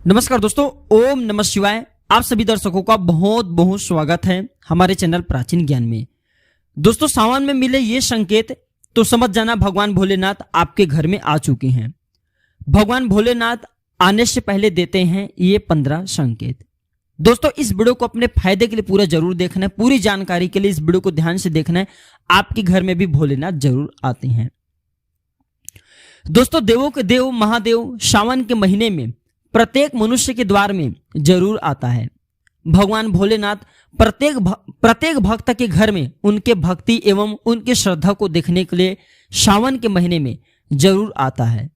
नमस्कार दोस्तों, ओम नमः शिवाय। आप सभी दर्शकों का बहुत बहुत स्वागत है हमारे चैनल प्राचीन ज्ञान में। दोस्तों, सावन में मिले ये संकेत तो समझ जाना भगवान भोलेनाथ आपके घर में आ चुके हैं। भगवान भोलेनाथ आने से पहले देते हैं ये 15 संकेत। दोस्तों, इस वीडियो को अपने फायदे के लिए पूरा जरूर देखना है। पूरी जानकारी के लिए इस वीडियो को ध्यान से देखना है। आपके घर में भी भोलेनाथ जरूर आते हैं। दोस्तों, देवों के देव महादेव सावन के महीने में प्रत्येक मनुष्य के द्वार में जरूर आता है। भगवान भोलेनाथ प्रत्येक भक्त के घर में उनके भक्ति एवं उनके श्रद्धा को देखने के लिए सावन के महीने में जरूर आता है।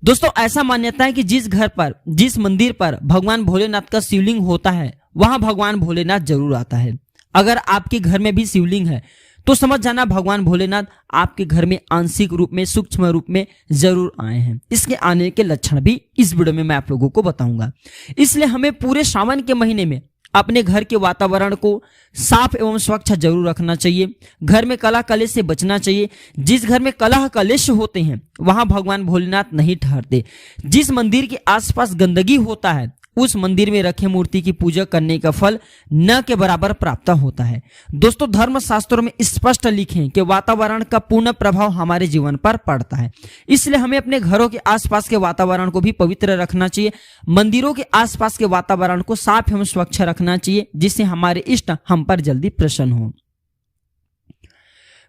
दोस्तों, ऐसा मान्यता है कि जिस घर पर, जिस मंदिर पर भगवान भोलेनाथ का शिवलिंग होता है वहां भगवान भोलेनाथ जरूर आता है। अगर आपके घर में भी शिवलिंग है तो समझ जाना भगवान भोलेनाथ आपके घर में आंशिक रूप में, सूक्ष्म रूप में जरूर आए हैं। इसके आने के लक्षण भी इस वीडियो में मैं आप लोगों को बताऊंगा। इसलिए हमें पूरे सावन के महीने में अपने घर के वातावरण को साफ एवं स्वच्छ जरूर रखना चाहिए। घर में कलह कलेश से बचना चाहिए। जिस घर में कलह कलेश होते हैं वहां भगवान भोलेनाथ नहीं ठहरते। जिस मंदिर के आसपास गंदगी होता है उस मंदिर में रखे मूर्ति की पूजा करने का फल न के बराबर प्राप्त होता है। दोस्तों, धर्म शास्त्रों में स्पष्ट लिखे कि वातावरण का पूर्ण प्रभाव हमारे जीवन पर पड़ता है। इसलिए हमें अपने घरों के आसपास के वातावरण को भी पवित्र रखना चाहिए। मंदिरों के आसपास के वातावरण को साफ एवं स्वच्छ रखना चाहिए, जिससे हमारे इष्ट हम पर जल्दी प्रसन्न हो।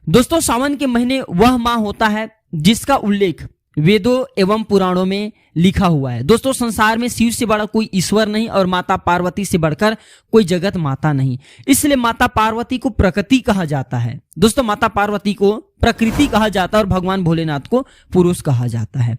दोस्तों, सावन के महीने वह माह होता है जिसका उल्लेख वेदों एवं पुराणों में लिखा हुआ है। दोस्तों, संसार में शिव से बड़ा कोई ईश्वर नहीं और माता पार्वती से बढ़कर कोई जगत माता नहीं। इसलिए माता पार्वती को प्रकृति कहा जाता है। दोस्तों, माता पार्वती को प्रकृति कहा जाता है और भगवान भोलेनाथ को पुरुष कहा जाता है।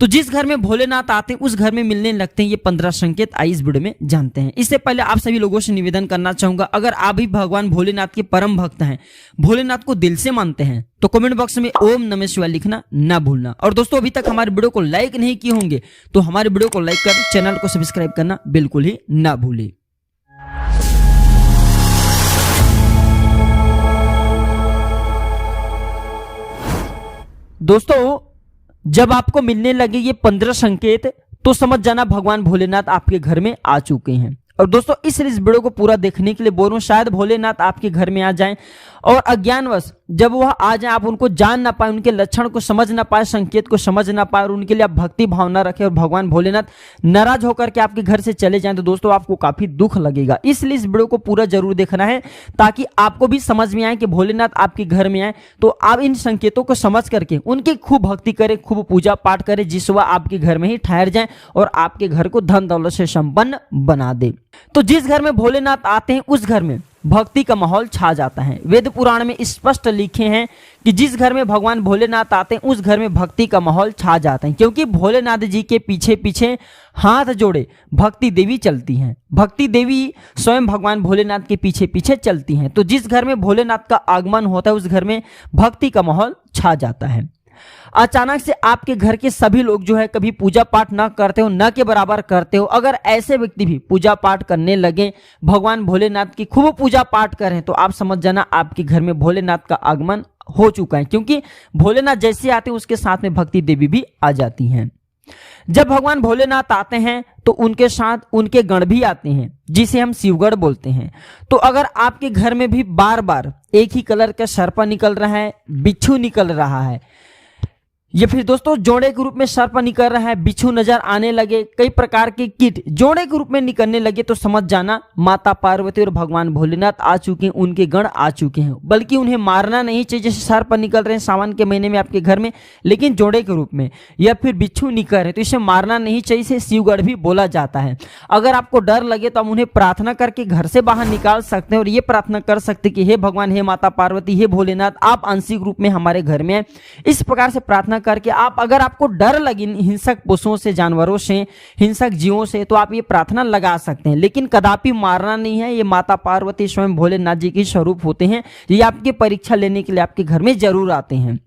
तो जिस घर में भोलेनाथ आते हैं उस घर में मिलने लगते हैं ये 15 संकेत। आइए इस वीडियो में जानते हैं। इससे पहले आप सभी लोगों से निवेदन करना चाहूंगा, अगर आप भी भगवान भोलेनाथ के परम भक्त हैं, भोलेनाथ को दिल से मानते हैं, तो कमेंट बॉक्स में ओम नमः शिवाय लिखना ना भूलना। और दोस्तों, अभी तक हमारे वीडियो को लाइक नहीं किए होंगे तो हमारे वीडियो को लाइक कर चैनल को सब्सक्राइब करना बिल्कुल ही ना भूलें। दोस्तों, जब आपको मिलने लगे ये 15 संकेत तो समझ जाना भगवान भोलेनाथ आपके घर में आ चुके हैं। और दोस्तों, इस वीडियो को पूरा देखने के लिए बोल रहा हूं, शायद भोलेनाथ आपके घर में आ जाएं और अज्ञानवश जब वह आ जाए आप उनको जान ना पाए, उनके लक्षण को समझ ना पाए, संकेत को समझ ना पाए और उनके लिए आप भक्ति भावना रखें और भगवान भोलेनाथ नाराज होकर के आपके घर से चले जाएं तो दोस्तों आपको काफी दुख लगेगा। इसलिए इस वीडियो को पूरा जरूर देखना है ताकि आपको भी समझ में आए कि भोलेनाथ आपके घर में आए तो आप इन संकेतों को समझ करके उनकी खूब भक्ति करें, खूब पूजा पाठ करें, जिस वह आपके घर में ही ठहर जाए और आपके घर को धन दौलत से संपन्न बना दे। तो जिस घर में भोलेनाथ आते हैं उस घर में भक्ति का माहौल छा जाता है। वेद पुराण में स्पष्ट लिखे हैं कि जिस घर में भगवान भोलेनाथ आते हैं उस घर में भक्ति का माहौल छा जाता है, क्योंकि भोलेनाथ जी के पीछे पीछे हाथ जोड़े भक्ति देवी चलती हैं। भक्ति देवी स्वयं भगवान भोलेनाथ के पीछे पीछे चलती हैं। तो जिस घर में भोलेनाथ का आगमन होता है उस घर में भक्ति का माहौल छा जाता है। अचानक से आपके घर के सभी लोग जो है कभी पूजा पाठ ना करते हो, न के बराबर करते हो, अगर ऐसे व्यक्ति भी पूजा पाठ करने लगे, भगवान भोलेनाथ की खूब पूजा पाठ करें तो आप समझ जाना आपके घर में भोलेनाथ का आगमन हो चुका है, क्योंकि भोलेनाथ जैसे आते हैं उसके साथ में भक्ति देवी भी आ जाती हैं। जब भगवान भोलेनाथ आते हैं तो उनके साथ उनके गण भी आते हैं, जिसे हम शिवगण बोलते हैं। तो अगर आपके घर में भी बार बार एक ही कलर का सर्प निकल रहा है, बिच्छू निकल रहा है, या फिर दोस्तों जोड़े के रूप में सर्प निकल रहा है, बिच्छू नजर आने लगे, कई प्रकार के कीट जोड़े के रूप में निकलने लगे तो समझ जाना माता पार्वती और भगवान भोलेनाथ आ चुके हैं, उनके गण आ चुके हैं। बल्कि उन्हें मारना नहीं चाहिए, जैसे सर्प निकल रहे हैं सावन के महीने में आपके घर में लेकिन जोड़े के रूप में, या फिर बिच्छू निकल रहे तो इसे मारना नहीं चाहिए, इसे शिवगढ़ भी बोला जाता है। अगर आपको डर लगे तो हम उन्हें प्रार्थना करके घर से बाहर निकाल सकते हैं और ये प्रार्थना कर सकते कि हे भगवान, हे माता पार्वती, हे भोलेनाथ, आप आंशिक रूप में हमारे घर में आए। इस प्रकार से प्रार्थना करके आप, अगर आपको डर लगे हिंसक पशुओं से, जानवरों से, हिंसक जीवों से, तो आप ये प्रार्थना लगा सकते हैं, लेकिन कदापि मारना नहीं है। ये माता पार्वती स्वयं भोलेनाथ जी के स्वरूप होते हैं, ये आपकी परीक्षा लेने के लिए आपके घर में जरूर आते हैं।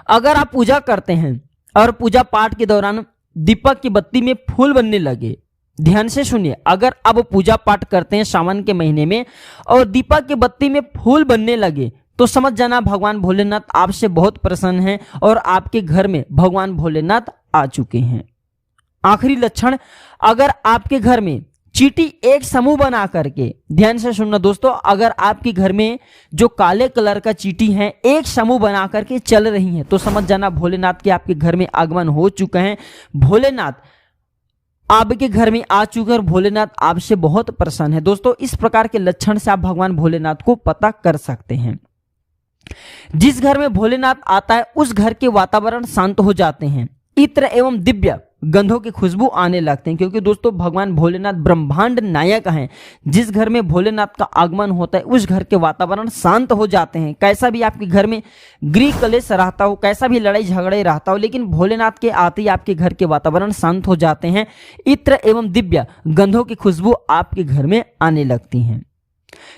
अगर आप पूजा करते हैं और पूजा पाठ के दौरान दीपक की बत्ती में फूल बनने लगे, ध्यान से सुनिए, अगर आप पूजा पाठ करते हैं सावन के महीने में और दीपक की बत्ती में फूल बनने लगे तो समझ जाना भगवान भोलेनाथ आपसे बहुत प्रसन्न हैं और आपके घर में भगवान भोलेनाथ आ चुके हैं। आखिरी लक्षण, अगर आपके घर में चींटी एक समूह बना करके, ध्यान से सुनना दोस्तों, अगर आपके घर में जो काले कलर का चींटी है एक समूह बना करके चल रही हैं तो समझ जाना भोलेनाथ के आपके घर में आगमन हो चुका है। भोलेनाथ आपके घर में आ चुके हैं और भोलेनाथ आपसे बहुत प्रसन्न है। दोस्तों इस प्रकार के लक्षण से आप भगवान भोलेनाथ को पता कर सकते हैं। जिस घर में भोलेनाथ आता है उस घर के वातावरण शांत हो जाते हैं, इत्र एवं दिव्य गंधों की खुशबू आने लगते हैं, क्योंकि दोस्तों भगवान भोलेनाथ ब्रह्मांड नायक हैं। जिस घर में भोलेनाथ का आगमन होता है उस घर के वातावरण शांत हो जाते हैं। कैसा भी आपके घर में गृह कलेश रहता हो, कैसा भी लड़ाई झगड़े रहता हो, लेकिन भोलेनाथ के आते ही आपके घर के वातावरण शांत हो जाते हैं। इत्र एवं दिव्य गंधों की खुशबू आपके घर में आने लगती है।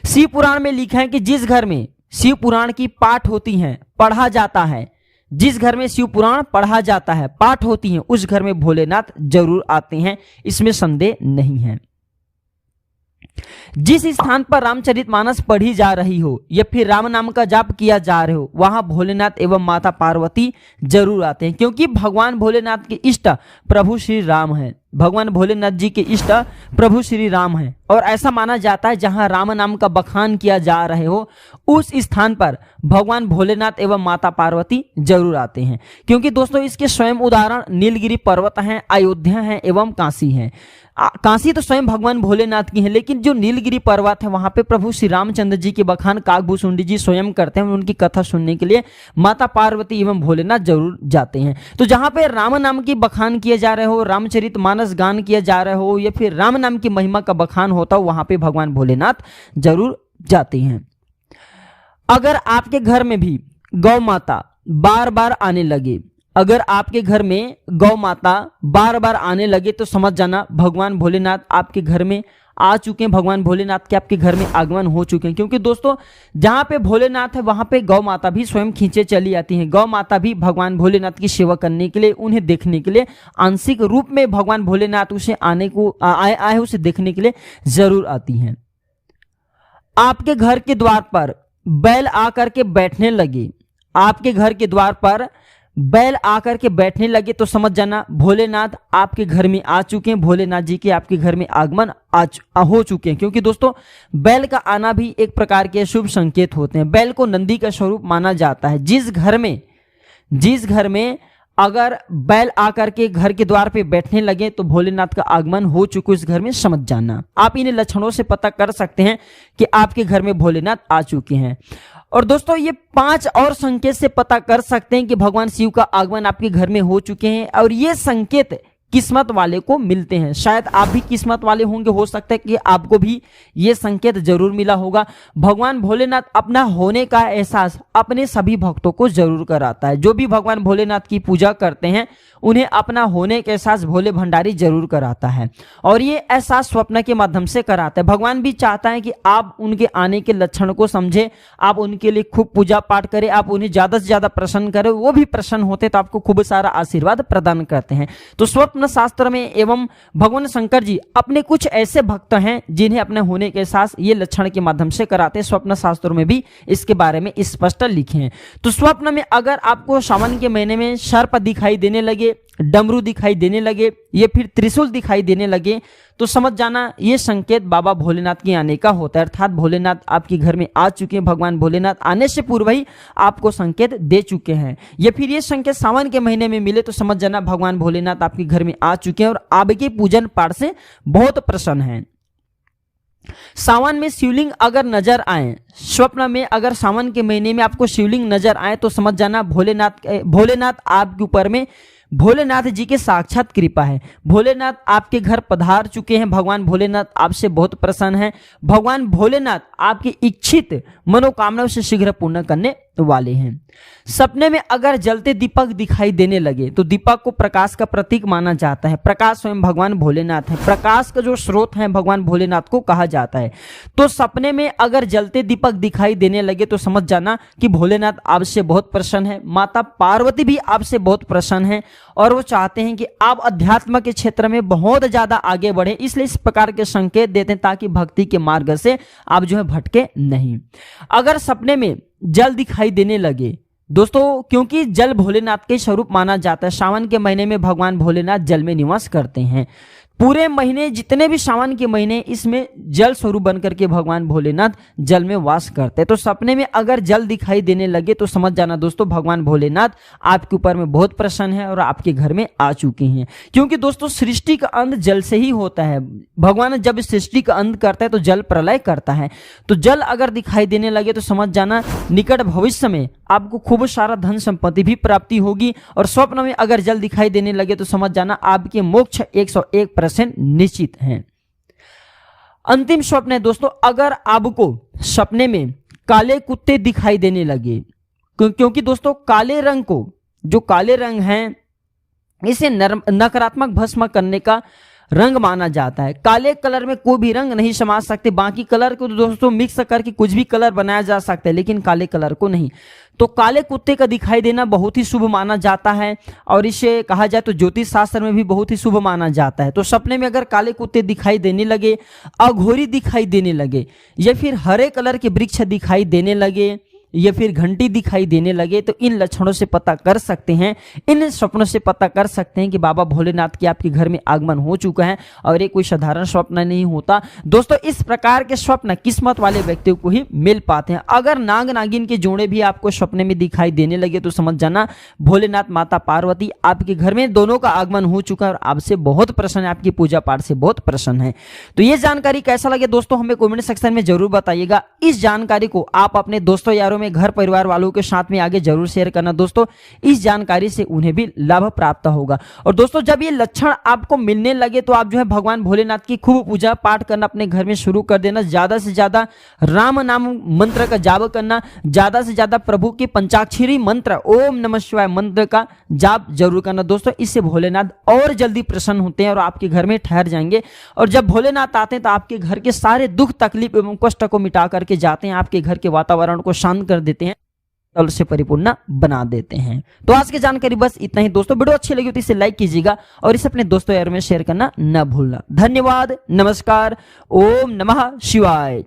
शिव पुराण में लिखा है कि जिस घर में शिव पुराण की पाठ होती है, पढ़ा जाता है, जिस घर में शिव पुराण पढ़ा जाता है, पाठ होती है, उस घर में भोलेनाथ जरूर आते हैं, इसमें संदेह नहीं है। जिस स्थान पर रामचरितमानस पढ़ी जा रही हो या फिर राम नाम का जाप किया जा रहे हो, वहां भोलेनाथ एवं माता पार्वती जरूर आते हैं, क्योंकि भगवान भोलेनाथ के इष्ट प्रभु श्री राम हैं। भगवान भोलेनाथ जी के इष्ट प्रभु श्री राम हैं और ऐसा माना जाता है जहां राम नाम का बखान किया जा रहे हो उस स्थान पर भगवान भोलेनाथ एवं माता पार्वती जरूर आते हैं। क्योंकि दोस्तों इसके स्वयं उदाहरण नीलगिरी पर्वत हैं, अयोध्या हैं एवं काशी हैं। काशी तो स्वयं भगवान भोलेनाथ की है, लेकिन जो नीलगिरी पर्वत है वहां पे प्रभु श्री रामचंद्र जी के बखान काकभूषुंडी जी स्वयं करते हैं। उनकी कथा सुनने के लिए माता पार्वती एवं भोलेनाथ जरूर जाते हैं। तो जहां पे राम नाम की बखान किए जा रहे हो, रामचरितमानस गान किया जा रहा हो या फिर राम नाम की महिमा का बखान होता हो, वहां पे भगवान भोलेनाथ जरूर जाते हैं। अगर आपके घर में भी गौ माता बार बार आने लगे, अगर आपके घर में गौ माता बार बार आने लगे तो समझ जाना भगवान भोलेनाथ आपके घर में आ चुके हैं, भगवान भोलेनाथ के आपके घर में आगमन हो चुके हैं। क्योंकि दोस्तों जहां पे भोलेनाथ है वहां पे गौ माता भी स्वयं खींचे चली आती हैं। गौ माता भी भगवान भोलेनाथ की सेवा करने के लिए, उन्हें देखने के लिए, आंशिक रूप में भगवान भोलेनाथ उसे आने को आए उसे देखने के लिए जरूर आती हैं। आपके घर के द्वार पर बैल आकर के बैठने लगे, आपके घर के द्वार पर बैल आकर के बैठने लगे तो समझ जाना भोलेनाथ आपके घर में आ चुके हैं, भोलेनाथ जी के आपके घर में आगमन हो चुके हैं। क्योंकि दोस्तों बैल का आना भी एक प्रकार के शुभ संकेत होते हैं। बैल को नंदी का स्वरूप माना जाता है। जिस घर में अगर बैल आकर के घर के द्वार पे बैठने लगे तो भोलेनाथ का आगमन हो चुका इस घर में, समझ जाना। आप इन लक्षणों से पता कर सकते हैं कि आपके घर में भोलेनाथ आ चुके हैं। और दोस्तों ये 5 और संकेत से पता कर सकते हैं कि भगवान शिव का आगमन आपके घर में हो चुके हैं। और ये संकेत किस्मत वाले को मिलते हैं। शायद आप भी किस्मत वाले होंगे, हो सकता है कि आपको भी ये संकेत जरूर मिला होगा। भगवान भोलेनाथ अपना होने का एहसास अपने सभी भक्तों को जरूर कराता है। जो भी भगवान भोलेनाथ की पूजा करते हैं उन्हें अपना होने का एहसास भोले भंडारी जरूर कराता है और ये एहसास स्वप्न के माध्यम से कराता है। भगवान भी चाहता है कि आप उनके आने के लक्षण को समझे, आप उनके लिए खूब पूजा पाठ करें, आप उन्हें ज्यादा से ज्यादा प्रसन्न करें। वो भी प्रसन्न होते तो आपको खूब सारा आशीर्वाद प्रदान करते हैं। तो स्वप्न शास्त्र में एवं भगवान शंकर जी अपने कुछ ऐसे भक्त हैं जिन्हें अपने होने के एहसास ये लक्षण के माध्यम से कराते हैं। स्वप्न शास्त्रों में भी इसके बारे में स्पष्ट लिखे हैं। तो स्वप्न में अगर आपको सावन के महीने में सर्प दिखाई देने लगे, डमरू दिखाई देने लगे या फिर त्रिशूल दिखाई देने लगे तो समझ जाना ये संकेत बाबा भोलेनाथ के आने का होता है। अर्थात भोलेनाथ आपके घर में आ चुके हैं। भगवान भोलेनाथ आने से पूर्व ही आपको संकेत दे चुके हैं। या फिर ये संकेत सावन के महीने में मिले तो समझ जाना भगवान भोलेनाथ आपके घर में आ चुके हैं और आपके पूजन पाठ से बहुत प्रसन्न हैं। सावन में शिवलिंग अगर नजर आए, स्वप्न में अगर सावन के महीने में आपको शिवलिंग नजर आए तो समझ जाना भोलेनाथ आपके ऊपर में भोलेनाथ जी के साक्षात कृपा है। भोलेनाथ आपके घर पधार चुके हैं। भगवान भोलेनाथ आपसे बहुत प्रसन्न हैं। भगवान भोलेनाथ आपकी इच्छित मनोकामनाओं से शीघ्र पूर्ण करने वाले हैं। सपने में अगर जलते दीपक दिखाई देने लगे तो दीपक को प्रकाश का प्रतीक माना जाता है। प्रकाश स्वयं भगवान भोलेनाथ है। प्रकाश का जो स्रोत है भगवान भोलेनाथ को कहा जाता है। तो सपने में अगर जलते दीपक दिखाई देने लगे तो समझ जाना कि भोलेनाथ आपसे बहुत प्रसन्न है। माता पार्वती भी आपसे बहुत प्रसन्न है और वो चाहते हैं कि आप अध्यात्म के क्षेत्र में बहुत ज्यादा आगे बढ़े, इसलिए इस प्रकार के संकेत देते हैं ताकि भक्ति के मार्ग से आप जो है भटके नहीं। अगर सपने में जल दिखाई देने लगे, दोस्तों क्योंकि जल भोलेनाथ के स्वरूप माना जाता है, सावन के महीने में भगवान भोलेनाथ जल में निवास करते हैं। पूरे महीने जितने भी सावन के महीने इसमें जल स्वरूप बनकर के भगवान भोलेनाथ जल में वास करते हैं। तो सपने में अगर जल दिखाई देने लगे तो समझ जाना दोस्तों भगवान भोलेनाथ आपके ऊपर में बहुत प्रसन्न है और आपके घर में आ चुके हैं। क्योंकि दोस्तों सृष्टि का अंत जल से ही होता है। भगवान जब सृष्टि का अंत करता है तो जल प्रलय करता है। तो जल अगर दिखाई देने लगे तो समझ जाना निकट भविष्य में आपको खूब सारा धन संपत्ति भी प्राप्ति होगी। और स्वप्न में अगर जल दिखाई देने लगे तो समझ जाना आपके मोक्ष 101% निश्चित हैं। अंतिम स्वप्न है दोस्तों, अगर आपको सपने में काले कुत्ते दिखाई देने लगे, क्योंकि दोस्तों काले रंग को, जो काले रंग हैं, इसे नकारात्मक भस्म करने का रंग माना जाता है। काले कलर में कोई भी रंग नहीं समा सकते। बाकी कलर को दोस्तों मिक्स करके कुछ भी कलर बनाया जा सकता है, लेकिन काले कलर को नहीं। तो काले कुत्ते का दिखाई देना बहुत ही शुभ माना जाता है और इसे कहा जाए तो ज्योतिष शास्त्र में भी बहुत ही शुभ माना जाता है। तो सपने में अगर काले कुत्ते दिखाई देने लगे, अघोरी दिखाई देने लगे, या फिर हरे कलर के वृक्ष दिखाई देने लगे, या फिर घंटी दिखाई देने लगे, तो इन लक्षणों से पता कर सकते हैं, इन स्वप्नों से पता कर सकते हैं कि बाबा भोलेनाथ के आपके घर में आगमन हो चुका है। और ये कोई साधारण स्वप्न नहीं होता दोस्तों। इस प्रकार के स्वप्न किस्मत वाले व्यक्तियों को ही मिल पाते हैं। अगर नाग नागिन के जोड़े भी आपको सपने में दिखाई देने लगे तो समझ जाना भोलेनाथ माता पार्वती आपके घर में दोनों का आगमन हो चुका है और आपसे बहुत प्रसन्न है, आपकी पूजा पाठ से बहुत प्रसन्न है। तो ये जानकारी कैसा लगे दोस्तों हमें कमेंट सेक्शन में जरूर बताइएगा। इस जानकारी को आप अपने दोस्तों यारों में, घर परिवार वालों के साथ में आगे जरूर शेयर करना दोस्तों। इस जानकारी से उन्हें भी लाभ प्राप्त होगा। और दोस्तों जब ये लक्षण आपको मिलने लगे तो आप जो है भगवान भोलेनाथ की खूब पूजा पाठ करना अपने घर में शुरू कर देना। ज्यादा से ज्यादा राम नाम मंत्र का जाप करना, ज्यादा से ज्यादा प्रभु के पंचाक्षरी मंत्र ओम नमः शिवाय मंत्र का जाप जरूर करना दोस्तों। इससे भोलेनाथ और जल्दी प्रसन्न होते हैं और आपके घर में ठहर जाएंगे। और जब भोलेनाथ आते हैं तो आपके घर के सारे दुख तकलीफ एवं कष्ट को मिटा करके जाते हैं, आपके घर के वातावरण को शांत कर देते हैं, तल से परिपूर्ण बना देते हैं। तो आज की जानकारी बस इतना ही दोस्तों। वीडियो अच्छी लगी तो इसे लाइक कीजिएगा और इसे अपने दोस्तों यार में शेयर करना न भूलना। धन्यवाद, नमस्कार, ओम नमः शिवाय।